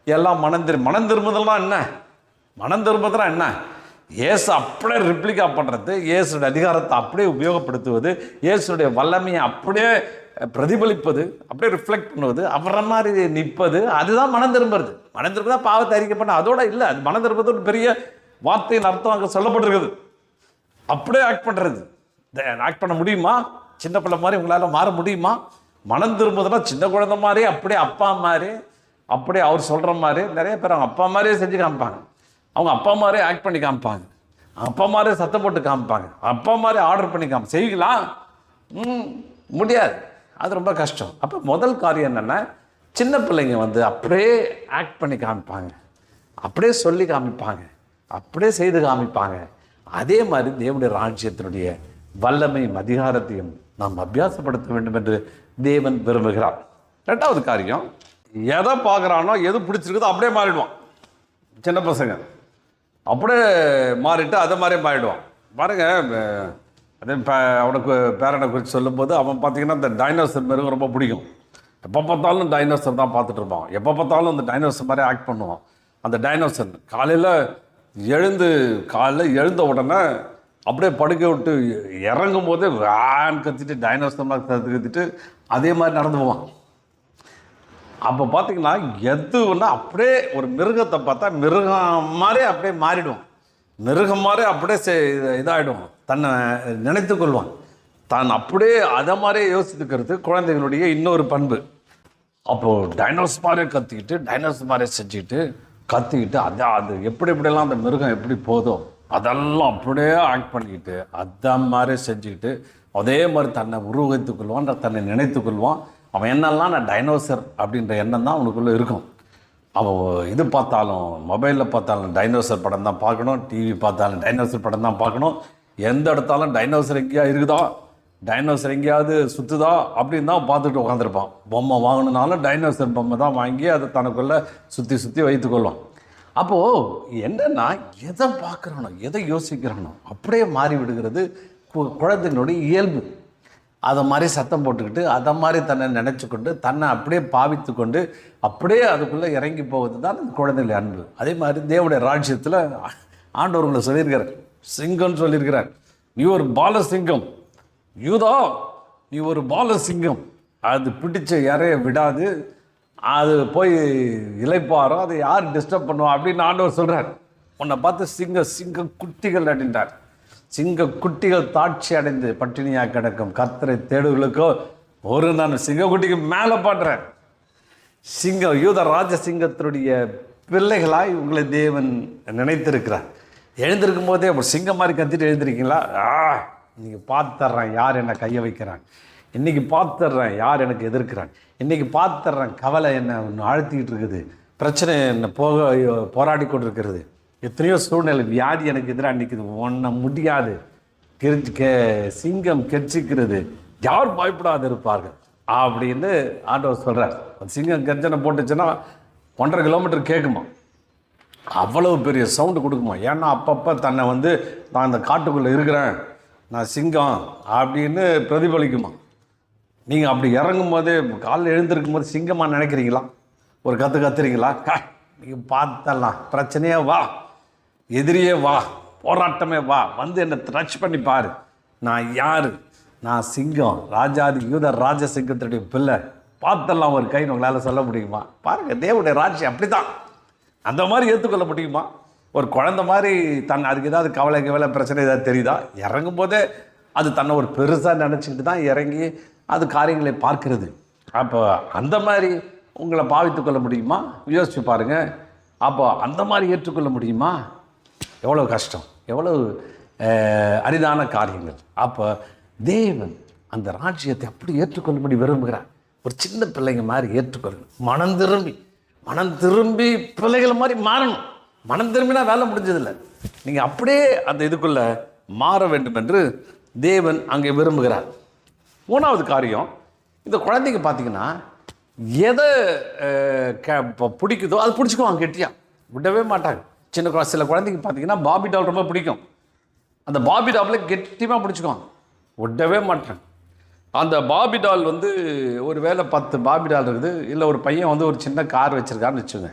எல்லாம் மனம் திரும்புதெல்லாம் என்ன, மனம் திரும்புதெல்லாம் என்ன, இயேசு அப்படியே ரிப்ளிகா பண்ணுறது, இயேசுடைய அதிகாரத்தை அப்படியே உபயோகப்படுத்துவது, இயேசுடைய வல்லமையை அப்படியே பிரதிபலிப்பது, அப்படியே ரிஃப்ளெக்ட் பண்ணுவது, அவரை மாதிரி நிற்பது, அதுதான் மனம் திரும்புறது. மனம் திரும்ப தான் பாவத்தை அறிக்கை பண்ண, அதோட இல்லை, அது மனம் திரும்புறது ஒரு பெரிய வார்த்தையின் அர்த்தம் அங்கே சொல்லப்பட்டிருக்குது. அப்படியே ஆக்ட் பண்ணுறது, ஆக்ட் பண்ண முடியுமா? சின்ன பிள்ளை மாதிரி உங்களால் மாற முடியுமா? மனம் திரும்புதுன்னா சின்ன குழந்தை மாதிரி அப்படியே அப்பா மாதிரி அப்படியே அவர் சொல்கிற மாதிரி நிறைய பேர் அவங்க அப்பா மாதிரியே செஞ்சு காமிப்பாங்க, அவங்க அப்பா மாதிரியே ஆக்ட் பண்ணி காமிப்பாங்க, அப்பா மாதிரியே சத்தம் போட்டு காமிப்பாங்க, அப்பா மாதிரி ஆர்டர் பண்ணி செய்யலாம், முடியாது, அது ரொம்ப கஷ்டம். அப்போ முதல் காரியம் என்னென்னா, சின்ன பிள்ளைங்க அப்படியே ஆக்ட் பண்ணி காமிப்பாங்க, அப்படியே சொல்லி காமிப்பாங்க, அப்படியே செய்து காமிப்பாங்க. அதே மாதிரி தேவனுடைய ராஜ்யத்தினுடைய வல்லமையும் அதிகாரத்தையும் நாம் அபியாசப்படுத்த வேண்டும் என்று தேவன் விரும்புகிறார். ரெண்டாவது காரியம், எதை பார்க்குறானோ எது பிடிச்சிருக்குதோ அப்படியே மாறிடுவான். சின்ன பசங்க அப்படியே மாறிட்டு அதை மாதிரியே மாறிடுவான். பாருங்க, அதே அவனுக்கு பேரனை குறித்து சொல்லும்போது அவன் பார்த்தீங்கன்னா இந்த டைனோசர் மாரி ரொம்ப பிடிக்கும். எப்போ பார்த்தாலும் டைனோசர் தான் பார்த்துட்டு இருப்பான், எப்போ பார்த்தாலும் அந்த டைனோசர் மாதிரி ஆக்ட் பண்ணுவான். அந்த டைனோசர் காலையில் எழுந்த உடனே அப்படியே படுக்க விட்டு இறங்கும் போதே வேன் கத்திட்டு டைனோசர் மாதிரி கத்திட்டு அதே மாதிரி நடந்து போவான். அப்போ பார்த்தீங்கன்னா எதுன்னா அப்படியே ஒரு மிருகத்தை பார்த்தா மிருகம் மாதிரி அப்படியே மாறிடுவான். மிருகம் மாதிரி அப்படியே இதாகிடும், தன்னை நினைத்து கொள்வான். தான் அப்படியே அதை மாதிரியே யோசித்துக்கிறது குழந்தைகளுடைய இன்னொரு பண்பு. அப்போது டைனோஸ் மாதிரியே கத்திக்கிட்டு, டைனோஸ் மாதிரியே செஞ்சுக்கிட்டு கத்திக்கிட்டு, அது எப்படிலாம் அந்த மிருகம் எப்படி போதோ அதெல்லாம் அப்படியே ஆக்ட் பண்ணிக்கிட்டு அதை மாதிரி செஞ்சுக்கிட்டு அதே மாதிரி தன்னை உருவகித்துக் கொள்வான், தன்னை நினைத்து கொள்வான். அவன் என்னெல்லாம் நான் டைனோசர் அப்படின்ற எண்ணம் தான் அவனுக்குள்ளே இருக்கும். அவன் இது பார்த்தாலும், மொபைலில் பார்த்தாலும் டைனோசர் படம் தான் பார்க்கணும், டிவி பார்த்தாலும் டைனோசர் படம் தான் பார்க்கணும். எந்த இடத்தாலும் டைனோசர் எங்கேயா இருக்குதா, டைனோசர் எங்கேயாவது சுற்றுதா அப்படின்னு தான் பார்த்துட்டு உட்காந்துருப்பான். பொம்மை வாங்கினாலும் டைனோசர் பொம்மை தான் வாங்கி அதை தனக்குள்ளே சுற்றி வைத்துக்கொள்வான். அப்போது என்னென்னா, எதை பார்க்குறானோ எதை யோசிக்கிறானோ அப்படியே மாறி விடுகிறது குழந்தைங்களுடைய இயல்பு. அதை மாதிரி சத்தம் போட்டுக்கிட்டு அதை மாதிரி தன்னை நினச்சி கொண்டு தன்னை அப்படியே பாவித்து கொண்டு அப்படியே அதுக்குள்ளே இறங்கி போவது தான் அந்த குழந்தைகளுடைய அன்பு. அதே மாதிரி தேவனுடைய ராஜ்யத்தில் ஆண்டவர்களை சொல்லியிருக்கிறார், சிங்கம்னு சொல்லியிருக்கிறார். நீ ஒரு பாலசிங்கம் யூதா, நீ ஒரு பாலசிங்கம். அது பிடிச்ச இறைய விடாது, அது போய் இளைப்பாரோ, அதை யார் டிஸ்டர்ப் பண்ணுவா அப்படின்னு ஆண்டவர் சொல்கிறார். உன்னை பார்த்து சிங்க குட்டிகள் அப்படின்றார். சிங்க குட்டிகள் தாட்சி அடைந்து பட்டினியாக கிடக்கும் கர்த்தரை தேடுகளுக்கோ ஒரு நான் சிங்கக்குட்டிக்கு மேலே பாடுறேன். சிங்கம், யூத ராஜ சிங்கத்தினுடைய பிள்ளைகளாய் உங்களை தேவன் நினைத்திருக்கிறார். எழுந்திருக்கும் போதே ஒரு சிங்கம் மாதிரி கத்திட்டு எழுந்திருக்கீங்களா? இன்றைக்கி பார்த்துட்றேன் யார் என்னை கையை வைக்கிறான், இன்றைக்கி பார்த்துட்றேன் யார் எனக்கு எதிர்க்கிறான், இன்றைக்கி பார்த்துட்றேன் கவலை என்னை ஒன்று அழுத்திக்கிட்டு இருக்குது, பிரச்சனை என்னை போராடி கொண்டிருக்கிறது, எத்தனையோ சூழ்நிலை வியாதி எனக்கு எதிராக நிற்குது, ஒன்றை முடியாது, சிங்கம் கெர்ச்சிக்கிறது, யார் பயப்படாது இருப்பார்கள் அப்படின்னு ஆண்டவர் சொல்கிறார். சிங்கம் கர்ஜனை போட்டுச்சுன்னா 1.5 கிலோமீட்டர் கேட்குமா, அவ்வளவு பெரிய சவுண்டு கொடுக்குமா. ஏன்னா அப்பப்போ தன்னை நான் அந்த காட்டுக்குள்ளே இருக்கிறேன், நான் சிங்கம் அப்படின்னு பிரதிபலிக்குமா. நீங்கள் அப்படி இறங்கும் போதே காலையில் எழுந்திருக்கும் போது சிங்கமாக நினைக்கிறீங்களா? ஒரு கத்துறீங்களா? நீங்கள் பார்த்தலாம், பிரச்சனையே வா, எதிரியே வா, போராட்டமே வா, என்னை டச் பண்ணி பாரு, நான் யார், நான் சிங்கம், ராஜாதி யூத ராஜ சிங்கத்துடைய பிள்ளை, பார்த்தெல்லாம் ஒரு கை உங்களால் சொல்ல முடியுமா? பாருங்கள், தேவனுடைய ராஜ்யம் அப்படி தான். அந்த மாதிரி ஏற்றுக்கொள்ள முடியுமா? ஒரு குழந்தை மாதிரி அதுக்கு ஏதாவது கவலை பிரச்சனை ஏதாவது தெரியுதா? இறங்கும் போதே அது தன்னை ஒரு பெருசாக நினச்சிக்கிட்டு தான் இறங்கி அது காரியங்களை பார்க்கிறது. அப்போ அந்த மாதிரி உங்களை பாவித்துக் கொள்ள முடியுமா? யோசிச்சு பாருங்கள். அப்போ அந்த மாதிரி ஏற்றுக்கொள்ள முடியுமா? எவ்வளோ கஷ்டம், எவ்வளோ அரிதான காரியங்கள். அப்போ தேவன் அந்த ராஜ்யத்தை அப்படி ஏற்றுக்கொள்ளும்படி விரும்புகிறார். ஒரு சின்ன பிள்ளைங்க மாதிரி ஏற்றுக்கொள்ளணும். மனம் திரும்பி பிள்ளைகளை மாதிரி மாறணும். மனம் திரும்பினா வேலை முடிஞ்சதில்லை. நீங்கள் அப்படியே அந்த இதுக்குள்ளே மாற வேண்டும் என்று தேவன் அங்கே விரும்புகிறார். 3வது காரியம், இந்த குழந்தைங்க பார்த்தீங்கன்னா எதை பிடிக்குதோ அது பிடிச்சிக்குவாங்க, கெட்டியா விடவே மாட்டாங்க. சில குழந்தைங்க பார்த்தீங்கன்னா பாபி டால் ரொம்ப பிடிக்கும். அந்த பாபி டாலில் கெட்டியமாக பிடிச்சிக்குவாங்க, விடவே மாட்டாங்க. அந்த பாபி டால் ஒரு வேளை 10 பாபி டால் இருக்குது, இல்லை ஒரு பையன் ஒரு சின்ன கார் வச்சுருக்கான்னு வச்சுங்க,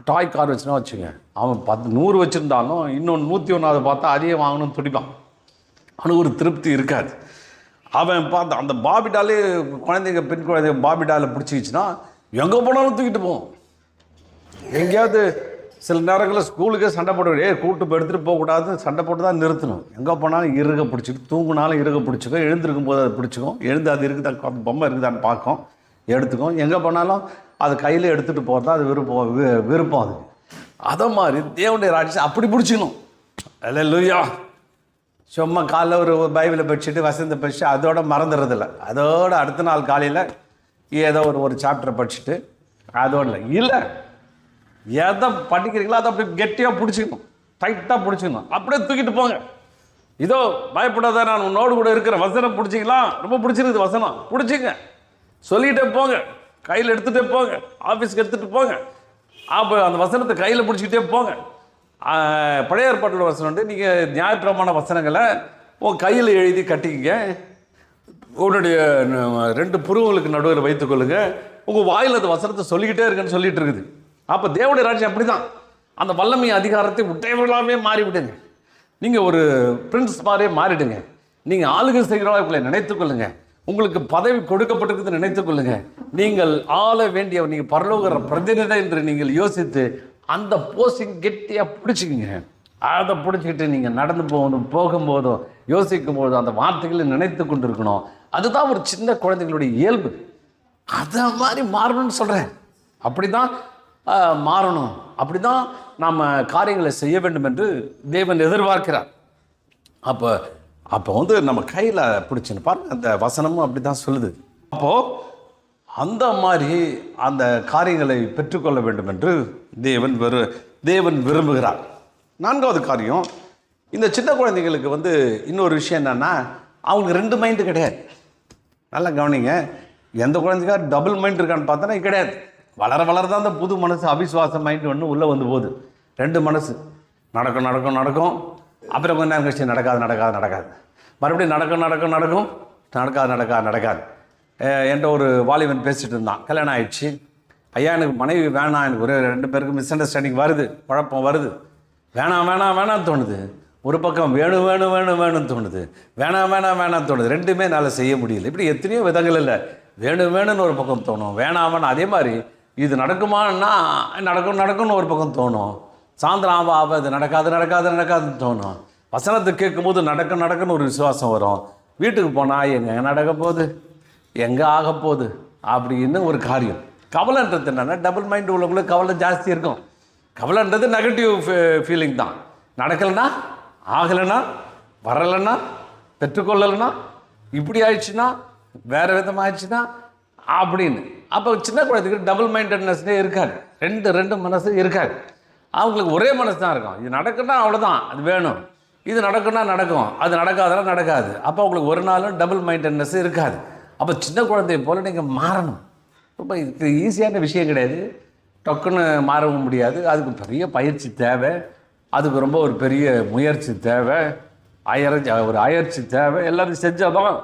டாய் கார் வச்சுனா வச்சுங்க, அவன் 100 வச்சுருந்தாலும் இன்னொன்று 101 பார்த்தா அதையே வாங்கணும்னு துடிப்பான். அவனுக்கு ஒரு திருப்தி இருக்காது. அவன் பார்த்து அந்த பாபிடாலே குழந்தைங்க, பெண் குழந்தைங்க பாபிடாலை பிடிச்சிக்கிச்சுன்னா எங்கே போனாலும் தூக்கிட்டு போவோம். எங்கேயாவது சில நேரங்களில் ஸ்கூலுக்கே சண்டை போட்டு கூப்பிட்டு போய் எடுத்துகிட்டு போகக்கூடாது, சண்டை போட்டு தான் நிறுத்தணும். எங்கே போனாலும் இறுக பிடிச்சிக்கும், தூங்குனாலும் இறுக பிடிச்சிக்கும், எழுந்திருக்கும் போது அதை பிடிச்சிக்கும், எழுந்து அது இருக்குதா பொம்மை இருக்குதான்னு பார்க்கும், எடுத்துக்கும். எங்கே போனாலும் அது கையில் எடுத்துகிட்டு போகிறது தான் அது விருப்பம் அதுக்கு. அதை மாதிரி தேவனுடைய ராஜ்யம் அப்படி பிடிச்சிக்கணும். அல்லேலூயா. சும்மா காலைல ஒரு பைபிளை படிச்சுட்டு வசந்த படிச்சுட்டு அதோட மறந்துடுறதில்ல. அதோட அடுத்த நாள் காலையில் ஏதோ ஒரு சாப்டரை படிச்சுட்டு அதோட இல்லை, எதை படிக்கிறீங்களோ அதை அப்படி கெட்டியாக பிடிச்சிக்கணும், டைட்டாக பிடிச்சிக்கணும். அப்படியே தூக்கிட்டு போங்க. இதோ பயப்படாத, நான் உன்னோடு கூட இருக்கிற வசனம் பிடிச்சிக்கலாம், ரொம்ப பிடிச்சிருக்குது வசனம், பிடிச்சிங்க, சொல்லிகிட்டே போங்க, கையில் எடுத்துகிட்டே போங்க, ஆஃபீஸ்க்கு எடுத்துகிட்டு போங்க. அப்போ அந்த வசனத்தை கையில் பிடிச்சிக்கிட்டே போங்க. பழைய ஏற்பாட்டோட வசனம் நீங்கள் நியாயப்பிரமாண வசனங்களை உன் கையில் எழுதி கட்டிக்கிங்க, உன்னுடைய 2 புருவங்களுக்கு நடுவில் வைத்துக்கொள்ளுங்க, உங்கள் வாயில் அந்த வசனத்தை சொல்லிக்கிட்டே இருக்குன்னு சொல்லிட்டு இருக்குது. அப்போ தேவனுடைய ராஜ்யம் அப்படி தான். அந்த வல்லமை அதிகாரத்தை உடையவர்களாகவே மாறிவிடுங்க. நீங்கள் ஒரு பிரின்ஸ் மாதிரியே மாறிடுங்க. நீங்கள் ஆளுகை செய்கிறவர்களை நினைத்துக்கொள்ளுங்க, உங்களுக்கு பதவி கொடுக்கப்பட்டிருக்கிறது நினைத்துக்கொள்ளுங்க. நீங்கள் ஆள வேண்டிய, நீங்கள் பரலோக பிரதிநிதி என்று நீங்கள் யோசித்து அந்த போஸ்டிங் கெட்டியாக பிடிச்சிக்கிங்க. அதை பிடிச்சிக்கிட்டு நீங்கள் நடந்து போகும்போதும் யோசிக்கும் போதும் அந்த வார்த்தைகளை நினைத்து கொண்டு இருக்கணும். அதுதான் ஒரு சின்ன குழந்தைகளுடைய இயல்பு. அதை மாதிரி மாறணும்னு சொல்கிறேன். அப்படி தான் மாறணும், அப்படி தான் நாம் காரியங்களை செய்ய வேண்டும் என்று தேவன் எதிர்பார்க்கிறார். அப்போ நம்ம கையில் பிடிச்சின்னு பாருங்கள், அந்த வசனமும் அப்படி தான் சொல்லுது. அப்போது அந்த மாதிரி அந்த காரியங்களை பெற்றுக்கொள்ள வேண்டும் என்று தேவன் விரும்புகிறார். 4வது காரியம், இந்த சின்ன குழந்தைங்களுக்கு இன்னொரு விஷயம் என்னென்னா, அவங்களுக்கு 2 மைண்டு கிடையாது. நல்லா கவனிங்க, எந்த குழந்தைக்கா டபுள் மைண்ட் இருக்கான்னு பார்த்தோன்னா கிடையாது. வளர தான் அந்த புது மனசு அவிசுவாச மைண்டு ஒன்று உள்ளே போகுது. 2 மனசு நடக்கும், அப்புறம் கொஞ்ச நேரம் கழிச்சு நடக்காது, மறுபடியும் நடக்காது. என்கிட்ட ஒரு வாலிபன் பேசிகிட்டு இருந்தான். கல்யாணம் ஆயிடுச்சு, ஐயா எனக்கு மனைவி வேணாம், எனக்கு ஒரு 2 பேருக்கு மிஸ் அண்டர்ஸ்டாண்டிங் வருது, குழப்பம் வருது, வேணாம் தோணுது. ஒரு பக்கம் வேணும் தோணுது, வேணாம் தோணுது. 2மே என்னால் செய்ய முடியல. இப்படி எத்தனையோ விதங்கள் இல்லை. வேணும்னு ஒரு பக்கம் தோணும், வேணாம். அதே மாதிரி இது நடக்குமான்னா நடக்கும்னு ஒரு பக்கம் தோணும். சாயந்தரம் ஆவா இது நடக்காதுன்னு தோணும். வசனத்தை கேட்கும்போது நடக்குன்னு ஒரு விசுவாசம் வரும். வீட்டுக்கு போனால் எங்கே நடக்க போகுது, எங்கே ஆக போகுது அப்படின்னு ஒரு காரியம். கவலைன்றது என்னென்னா, டபுள் மைண்ட் உள்ளவங்களுக்கு கவலை ஜாஸ்தி இருக்கும். கவலைன்றது நெகட்டிவ் ஃபீலிங் தான். நடக்கலைன்னா, ஆகலைன்னா, வரலைன்னா, பெற்றுக்கொள்ளலைன்னா, இப்படி ஆயிடுச்சுன்னா, வேறு விதமாக ஆயிடுச்சுன்னா அப்படின்னு. அப்போ சின்ன குழந்தைக்கு டபுள் மைண்டட்னஸ்னே இருக்காது. ரெண்டு மனசு இருக்காது. அவங்களுக்கு ஒரே மனசு தான் இருக்கும். இது நடக்குன்னா அவ்வளோதான், அது வேணும். இது நடக்குன்னா நடக்கும், அது நடக்காதெல்லாம் நடக்காது. அப்போ அவங்களுக்கு ஒரு நாளும் டபுள் மைண்டட்னஸ் இருக்காது. அப்போ சின்ன குழந்தைய போல் நீங்கள் மாறணும். ரொம்ப இது ஈஸியான விஷயம் கிடையாது. டக்குன்னு மாறவும் முடியாது. அதுக்கு பெரிய பயிற்சி தேவை, அதுக்கு ரொம்ப ஒரு பெரிய முயற்சி தேவை, ஒரு அயற்சி தேவை. எல்லாத்தையும் செஞ்சால் தான்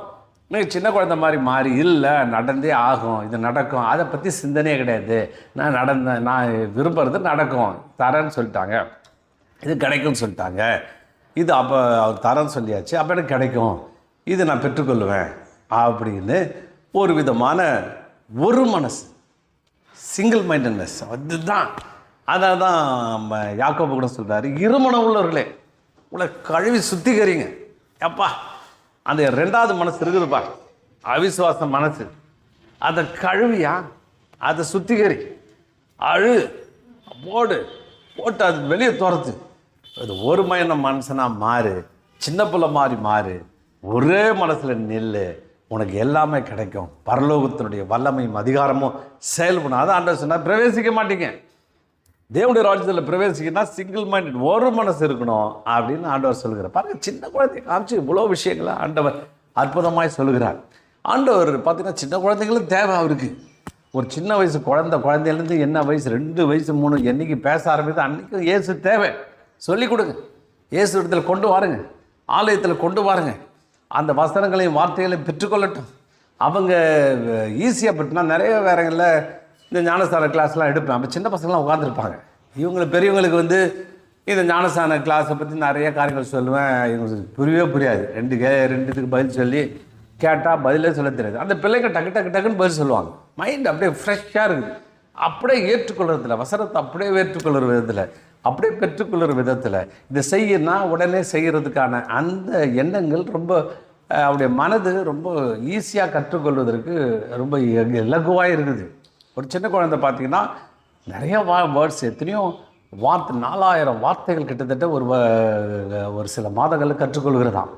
நீங்கள் சின்ன குழந்தை மாதிரி மாறி இல்லை நடந்தே ஆகும், இது நடக்கும், அதை பற்றி சிந்தனையே கிடையாது. நான் விரும்புகிறது நடக்கும், தரேன்னு சொல்லிட்டாங்க, இது கிடைக்கும்னு சொல்லிட்டாங்க, இது அப்போ அவர் தரேன்னு சொல்லியாச்சு, அப்போ எனக்கு கிடைக்கும், இது நான் பெற்றுக்கொள்ளுவேன் அப்படின்னு ஒரு விதமான ஒரு மனசு, சிங்கிள் மைண்டட்னஸ். அதுதான் யாக்கோபு கூட சொல்கிறாரு, இருமனம் உள்ளவர்களே உங்களை கழுவி சுத்திகரிங்க. அப்பா அந்த 2வது மனசு இருக்குதுப்பா, அவிசுவாச மனசு, அதை கழுவியா, அதை சுத்திகரி, போட்டு அது வெளியே துரத்து. அது ஒரு மனுஷனாக மாறு, சின்ன பிள்ளை மாதிரி மாறு, ஒரே மனசில் நெல், உனக்கு எல்லாமே கிடைக்கும். பரலோகத்தினுடைய வல்லமையும் அதிகாரமும் செயல்படும். அதான் ஆண்டவர் சொன்னால் பிரவேசிக்க மாட்டீங்க. தேவனுடைய ராஜ்யத்தில் பிரவேசிக்கன்னா சிங்கிள் மைண்டட், ஒரு மனசு இருக்கணும் அப்படின்னு ஆண்டவர் சொல்லுகிறார். பாருங்க, சின்ன குழந்தை காமிச்சு இவ்வளோ விஷயங்களை ஆண்டவர் அற்புதமாய் சொல்லுகிறார். ஆண்டவர் பார்த்தீங்கன்னா சின்ன குழந்தைங்களும் தேவை அவருக்கு. ஒரு சின்ன வயசு குழந்தையிலேருந்து என்ன வயசு 2 வயசு 3 என்னைக்கு பேச ஆரம்பித்து அன்றைக்கும் இயேசு தேவை. சொல்லிக் கொடுங்க, இயேசு இடத்துல கொண்டு வாருங்க, ஆலயத்தில் கொண்டு வாருங்க. அந்த வசனங்களையும் வார்த்தைகளையும் பெற்றுக்கொள்ளட்டும். அவங்க ஈஸியாக பெற்றுனா நிறைய வேறங்களில் இந்த ஞானஸ்தான கிளாஸ்லாம் எடுப்பேன். அப்போ சின்ன பசங்களாம் உட்காந்துருப்பாங்க. பெரியவங்களுக்கு இந்த ஞானஸ்தான கிளாஸை பற்றி நிறைய காரியங்கள் சொல்லுவேன். இவங்களுக்கு புரியாது. 2த்துக்கு பதில் சொல்லி கேட்டால் பதிலே சொல்ல தெரியாது. அந்த பிள்ளைங்க டக்குன்னு பதில் சொல்லுவாங்க. மைண்ட் அப்படியே ஃப்ரெஷ்ஷாக இருக்குது. அப்படியே ஏற்றுக்கொள்கிறதில்ல, வசனத்தை அப்படியே ஏற்றுக்கொள்கிற விதத்தில், அப்படியே பெற்றுக்கொள்கிற விதத்தில் இதை செய்யணும்னா உடனே செய்கிறதுக்கான அந்த எண்ணங்கள் ரொம்ப அவருடைய மனது ரொம்ப ஈஸியாக கற்றுக்கொள்வதற்கு ரொம்ப இலகுவாக இருக்குது. ஒரு சின்ன குழந்தை பார்த்திங்கன்னா நிறைய வேர்ட்ஸ், எத்தனையோ வார்த்தை, 4000 வார்த்தைகள் கிட்டத்தட்ட ஒரு சில மாதங்களில் கற்றுக்கொள்கிறதாம்.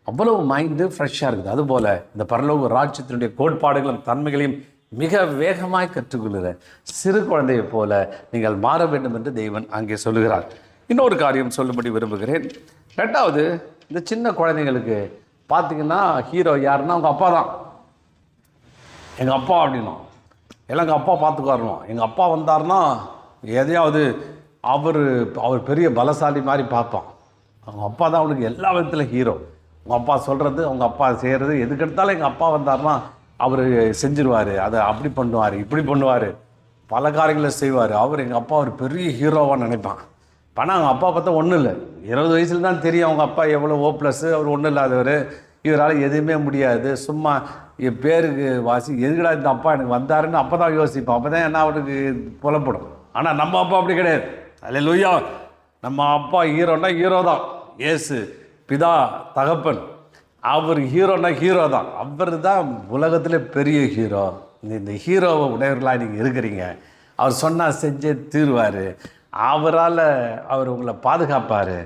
அவ்வளவு மைண்டு ஃப்ரெஷ்ஷாக இருக்குது. அதுபோல் இந்த பரலோக ராஜ்யத்தினுடைய கோட்பாடுகளும் தன்மைகளையும் மிக வேகமாய் கற்றுக்கொள்கிற சிறு குழந்தையை போல நீங்கள் மாற வேண்டும் என்று தேவன் அங்கே சொல்லுகிறார். இன்னொரு காரியம் சொல்லும்படி விரும்புகிறேன். 2வது, இந்த சின்ன குழந்தைங்களுக்கு பார்த்திங்கன்னா ஹீரோ யாருன்னா அவங்க அப்பா தான். எங்கள் அப்பா அப்படின்னும், எல்லாம் எங்கள் அப்பா பார்த்துக்காரணும். எங்கள் அப்பா வந்தார்னா எதையாவது அவர் பெரிய பலசாலி மாதிரி பார்ப்பான். அவங்க அப்பா தான் அவனுக்கு எல்லா விதத்தில் ஹீரோ. அவங்க அப்பா சொல்கிறது, அவங்க அப்பா செய்கிறது, எதுக்கெடுத்தாலும் எங்கள் அப்பா வந்தார்னா அவர் செஞ்சிருவார், அதை அப்படி பண்ணுவார், இப்படி பண்ணுவார், பல காரியங்களை செய்வார். எங்கள் அப்பா ஒரு பெரிய ஹீரோவாக நினைப்பான். ஆனால் அவங்க அப்பா பார்த்தா ஒன்றும் இல்லை. 20 வயசில் தான் தெரியும் அவங்க அப்பா எவ்வளோ O+, அவர் ஒன்றும் இல்லாதவர், இவரால் எதுவுமே முடியாது, சும்மா என் பேருக்கு வாசி, எதுக்கடா இந்த அப்பா எனக்கு வந்தாருன்னு அப்போ தான் யோசிப்போம். அப்போ தான் என்ன அவனுக்கு புலப்படும். ஆனால் நம்ம அப்பா அப்படி கிடையாது. அல்லேலூயா. நம்ம அப்பா ஹீரோன்னா ஹீரோ தான். இயேசு பிதா தகப்பன், அவர் ஹீரோன்னா ஹீரோ தான். அவர் தான் உலகத்திலே பெரிய ஹீரோ. இந்த ஹீரோவை உடையவர்களாக நீங்கள் இருக்கிறீங்க. அவர் சொன்னால் செஞ்சே தீர்வார். அவர் உங்களை பாதுகாப்பார்,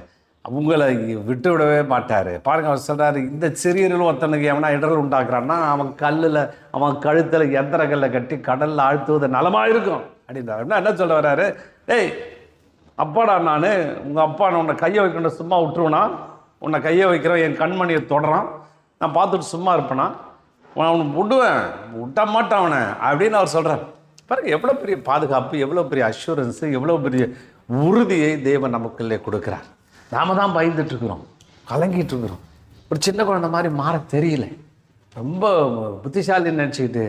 உங்களை விட்டு விடவே மாட்டார். பாருங்கள், அவர் சொல்கிறாரு, இந்த சிறியர்கள் ஒருத்தனுக்கு எவனா இடர்கள் உண்டாக்குறான்னா அவன் கழுத்தில் எந்திரங்களில் கட்டி கடலில் ஆழ்த்துவது நலமாக இருக்கும் அப்படின்றார். என்ன சொல்ல வர்றாரு? டேய் அப்பாடா, உங்கள் அப்பா நான் உன்னை கையை வைக்கணும் சும்மா விட்டுருவேனா? உன்னை கையை வைக்கிறேன், என் கண்மணியை தொடறான், நான் பார்த்துட்டு சும்மா இருப்பேனா? அவனை விடுவேன், விட்ட மாட்டான் அவனை அப்படின்னு அவர் சொல்கிறார். பாருங்கள், எவ்வளோ பெரிய பாதுகாப்பு, எவ்வளோ பெரிய அஷூரன்ஸு, எவ்வளோ பெரிய உறுதியை தேவன் நமக்குள்ளே கொடுக்குறார். நாம் தான் பயந்துட்டுருக்குறோம், கலங்கிட்டு இருக்கிறோம். ஒரு சின்ன குழந்தை மாதிரி மாற தெரியல, ரொம்ப புத்திசாலின்னு நினச்சிக்கிட்டு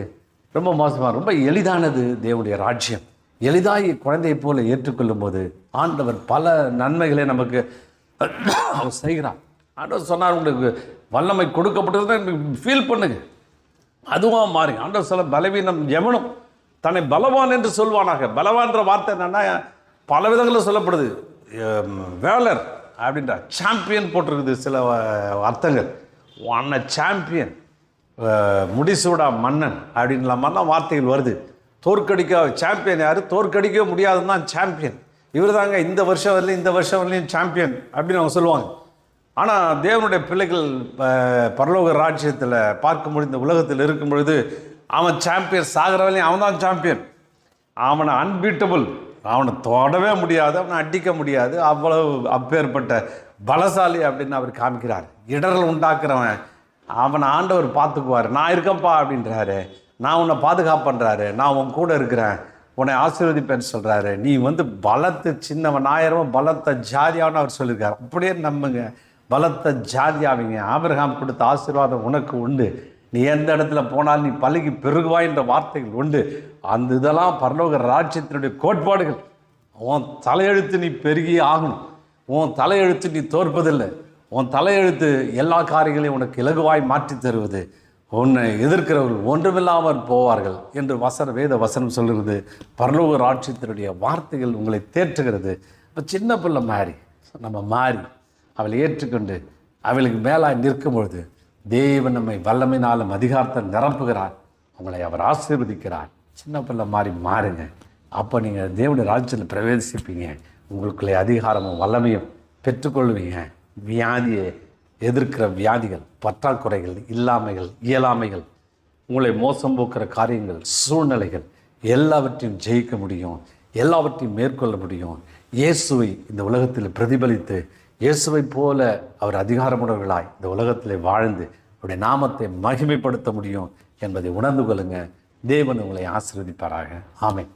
ரொம்ப மோசமாக, ரொம்ப எளிதானது தேவனுடைய ராஜ்யம். எளிதாய் குழந்தையை போல ஏற்றுக்கொள்ளும் போது ஆண்டவர் பல நன்மைகளை நமக்கு அவர் செய்கிறார். ஆண்டவர் சொன்னார், உங்களுக்கு வல்லமை கொடுக்கப்பட்டது ஃபீல் பண்ணுங்க, அதுவாக மாறுங்க. ஆண்டவர் சொல்ல, பலவீனம் எவனும் தன்னை பலவான் என்று சொல்வானாக. பலவான்ற வார்த்தை என்னன்னா பல விதங்களில் சொல்லப்படுது. வேலர் அப்படின்ற சாம்பியன் போட்டிருக்குது சில அர்த்தங்கள். அண்ண சாம்பியன், முடிசூடா மன்னன் அப்படின்ற மாதிரிலாம் வார்த்தைகள் வருது. தோற்கடிக்க சாம்பியன் யார்? தோற்கடிக்க முடியாதுன்னு தான் சாம்பியன். இவர் தாங்க இந்த வருஷம் வரலையும் சாம்பியன் அப்படின்னு அவங்க சொல்லுவாங்க. ஆனால் தேவனுடைய பிள்ளைகள் பரலோக ராஜ்யத்தில் பார்க்க முடிந்த உலகத்தில் இருக்கும் பொழுது அவன் சாம்பியன், சாகிறவரையும் அவன் தான் சாம்பியன். அவனை அன்பீட்டபிள், அவனை தொடவே முடியாது, அவனை அடிக்க முடியாது, அவ்வளவு அப்பேற்பட்ட பலசாலி அப்படின்னு அவர் காமிக்கிறார். இடர்கள் உண்டாக்குறவன் அவனை ஆண்டவர் பார்த்துக்குவார். நான் இருக்கேன்ப்பா அப்படின்றாரு, நான் உன்னை பாதுகாப்புன்றாரு, நான் உன் கூட இருக்கிறேன், உன்னை ஆசீர்வதிப்பேன்னு சொல்கிறாரு. நீ பலத்து சின்னவன், 1000 பலத்த ஜாதியான்னு அவர் சொல்லியிருக்காரு. அப்படியே நம்புங்க, பலத்த ஜாதியாவிங்க. ஆபிரகாம் கொடுத்த ஆசீர்வாதம் உனக்கு உண்டு. நீ எந்த இடத்துல போனாலும் நீ பலுகி பெருகுவாய் என்ற வார்த்தைகள் உண்டு. அந்த இதெல்லாம் பரலோக ராஜ்யத்தினுடைய கோட்பாடுகள். உன் தலையெழுத்து நீ பெருகி ஆகணும். உன் தலையெழுத்து நீ தோற்பதில்லை. உன் தலையெழுத்து எல்லா காரியங்களையும் உனக்கு இலகுவாய் மாற்றி தருவது. உன்னை எதிர்க்கிறவர்கள் ஒன்றுமில்லாமல் போவார்கள் என்று வேத வசனம் சொல்கிறது. பரலோக ராஜ்யத்தினுடைய வார்த்தைகள் உங்களை தேற்றுகிறது. இப்போ சின்ன பிள்ளை நம்ம மாறி அவளை ஏற்றுக்கொண்டு அவளுக்கு மேலாய் நிற்கும் பொழுது தேவன் நம்மை வல்லமையினாலும் அதிகாரத்தை நிரப்புகிறார். உங்களை அவர் ஆசீர்வதிக்கிறார். சின்ன பிள்ளை மாறுங்க. அப்போ நீங்கள் தேவனுடைய ராஜ்யத்தில் பிரவேசிப்பீங்க. உங்களுக்குள்ளே அதிகாரமும் வல்லமையும் பெற்றுக்கொள்வீங்க. வியாதியை எதிர்க்கிற வியாதிகள், பற்றாக்குறைகள், இல்லாமைகள், இயலாமைகள், உங்களை மோசம் போக்குற காரியங்கள், சூழ்நிலைகள் எல்லாவற்றையும் ஜெயிக்க முடியும், எல்லாவற்றையும் மேற்கொள்ள முடியும். இயேசுவை இந்த உலகத்தில் பிரதிபலித்து இயேசுவை போல அவர் அதிகாரமுடையவர்களாய் இந்த உலகத்தில் வாழ்ந்து அவருடைய நாமத்தை மகிமைப்படுத்த முடியும் என்பதை உணர்ந்து கொள்ளுங்க. தேவன் உங்களை ஆசீர்வதிப்பாராக. ஆமென்.